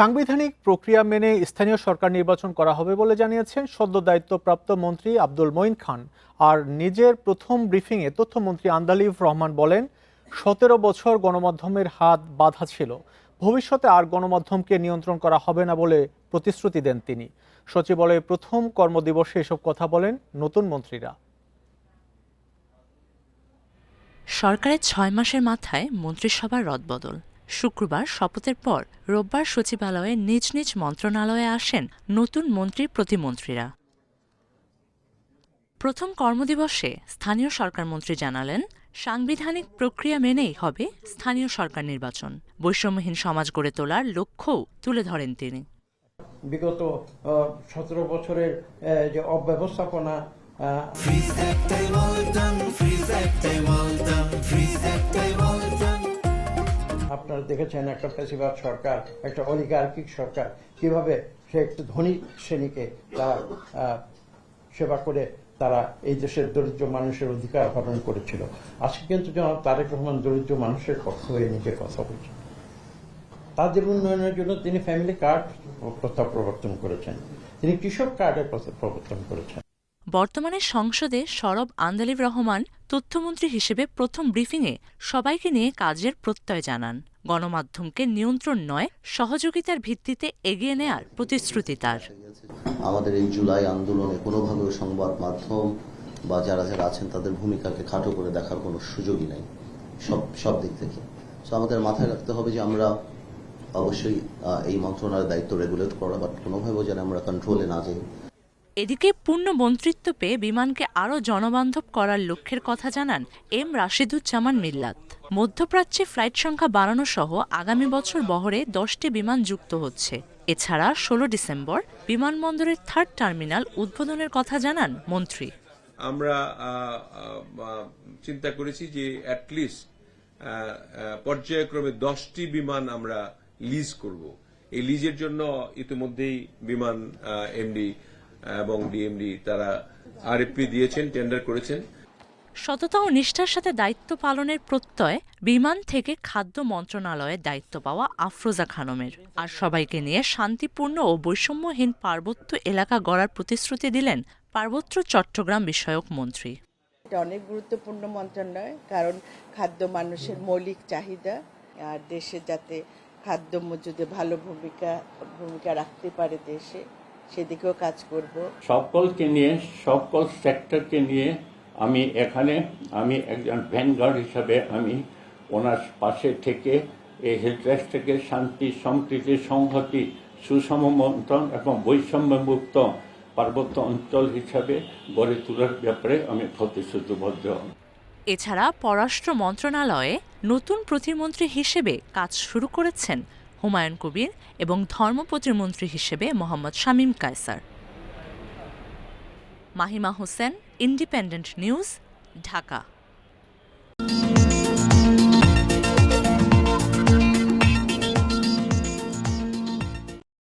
সাংবিধানিক প্রক্রিয়া মেনে স্থানীয় সরকার নির্বাচন করা হবে বলে জানিয়েছেন সদ্য দায়িত্বপ্রাপ্ত মন্ত্রী আব্দুল মঈন খান। আর নিজের প্রথম ব্রিফিংয়ে তথ্যমন্ত্রী আন্দালিব রহমান বলেন, 17 বছর গণমাধ্যমের হাত বাঁধা ছিল, ভবিষ্যতে আর গণমাধ্যমকে নিয়ন্ত্রণ করা হবে না বলে প্রতিশ্রুতি দেন তিনি। সচিবালয়ে প্রথম কর্মদিবসে এসব কথা বলেন নতুন মন্ত্রীরা। সরকারের 6 মাসের মাথায় মন্ত্রিসভার রদবদল। শুক্রবার শপথের পর রোববার সচিবালয়ে নিজ নিজ মন্ত্রণালয়ে আসেন নতুন মন্ত্রী প্রতিমন্ত্রীরা। প্রথম কর্মদিবসে স্থানীয় সরকার মন্ত্রী জানালেন, সাংবিধানিক প্রক্রিয়া মেনেই হবে স্থানীয় সরকার নির্বাচন। বৈষম্যহীন সমাজ গড়ে তোলার লক্ষ্যও তুলে ধরেন তিনি। বিগত 17 বছরের যে অব্যবস্থাপনা, আপনারা দেখেছেন একটা ফ্যাসিবাদ সরকার, একটা অলিগার্কিক সরকার কিভাবে সে একটু ধনী শ্রেণীকে তারা সেবা করে তারা এই দেশের দরিদ্র মানুষের অধিকার হরণ করেছিল। আজকে কিন্তু জনাব তারেক রহমান দরিদ্র মানুষের পক্ষ হয়ে নিজে কথা বলছেন। তাদের উন্নয়নের জন্য তিনি ফ্যামিলি কার্ড প্রথা প্রবর্তন করেছেন, তিনি কৃষক কার্ডের প্রথা প্রবর্তন করেছেন। বর্তমানে সংসদে সরব আন্দালিব রহমান তথ্যমন্ত্রী হিসেবে প্রথম ব্রিফিংয়ে সবাইকে নিয়ে কাজের প্রত্যয় জানান। গণমাধ্যমকে নিয়ন্ত্রণ নয়, সহযোগিতার ভিত্তিতে এগিয়ে নেয়ার প্রতিশ্রুতি তার। আমাদের এই জুলাই আন্দোলনে কোনোভাবে সংবাদ মাধ্যম বা যারা যারা আছেন তাদের ভূমিকাকে খাটো করে দেখার কোনো সুযোগই নাই সব দিক থেকে। আমাদের মাথায় রাখতে হবে যে আমরা অবশ্যই এই মন্ত্রণালয়ের দায়িত্ব রেগুলেট করা, বাট কোনোভাবেও যেন আমরা কন্ট্রোলে না যাই। এদিকে পূর্ণ মন্ত্রিত্ব পেয়ে বিমানকে আরও জনবান্ধব করার লক্ষ্যের কথা জানান এম রাশিদুজ্জামান মিল্লাত। মধ্যপ্রাচ্যে ফ্লাইট সংখ্যা বাড়ানো সহ আগামী বছর বহরে 10টি বিমান যুক্ত হচ্ছে। এছাড়া 16 ডিসেম্বর বিমানবন্দরের 3rd টার্মিনাল উদ্বোধনের কথা জানান মন্ত্রী। আমরা চিন্তা করেছি যে অ্যাটলিস্ট পর্যায়ক্রমে 10টি বিমান আমরা লিজ করব। এই লিজের জন্য ইতিমধ্যেই বিমান এমডি এবং ডিএমডি তারা আরএফপি দিয়েছেন, টেন্ডার করেছেন। সততা ও নিষ্ঠার সাথে দায়িত্ব পালনের প্রত্যয় বিমান থেকে খাদ্য মন্ত্রণালয়ের দায়িত্ব পাওয়া আফরোজা খানমের। আর সবাইকে নিয়ে শান্তিপূর্ণ ও বৈষম্যহীন পার্বত্য এলাকা গড়ার প্রতিশ্রুতি দিলেন পার্বত্য চট্টগ্রাম বিষয়ক মন্ত্রী। এটা অনেক গুরুত্বপূর্ণ মন্ত্রণালয়, কারণ খাদ্য মানুষের মৌলিক চাহিদা, আর দেশে যাতে খাদ্য মজুদে ভালো ভূমিকা রাখতে পারে দেশে, সেদিকেও কাজ করব। সকলকে নিয়ে, সকল সেক্টরকে নিয়ে আমি একজন ভ্যানগার্ড হিসাবে আমি ওনার পাশে থেকে এই হেল্পলাইন থেকে শান্তি, সম্প্রীতি, সংহতি, সুষম বন্টন এবং বৈষম্যমুক্ত পার্বত্য অঞ্চল হিসাবে গড়ে তোলার ব্যাপারে আমি প্রতিশ্রুতিবদ্ধ। এছাড়া পররাষ্ট্র মন্ত্রণালয়ে নতুন প্রতিমন্ত্রী হিসেবে কাজ শুরু করেছেন হুমায়ুন কবির এবং ধর্ম প্রতিমন্ত্রী হিসেবে মোহাম্মদ শামীম কায়সার। Mahima Hossain, independent news, Dhaka.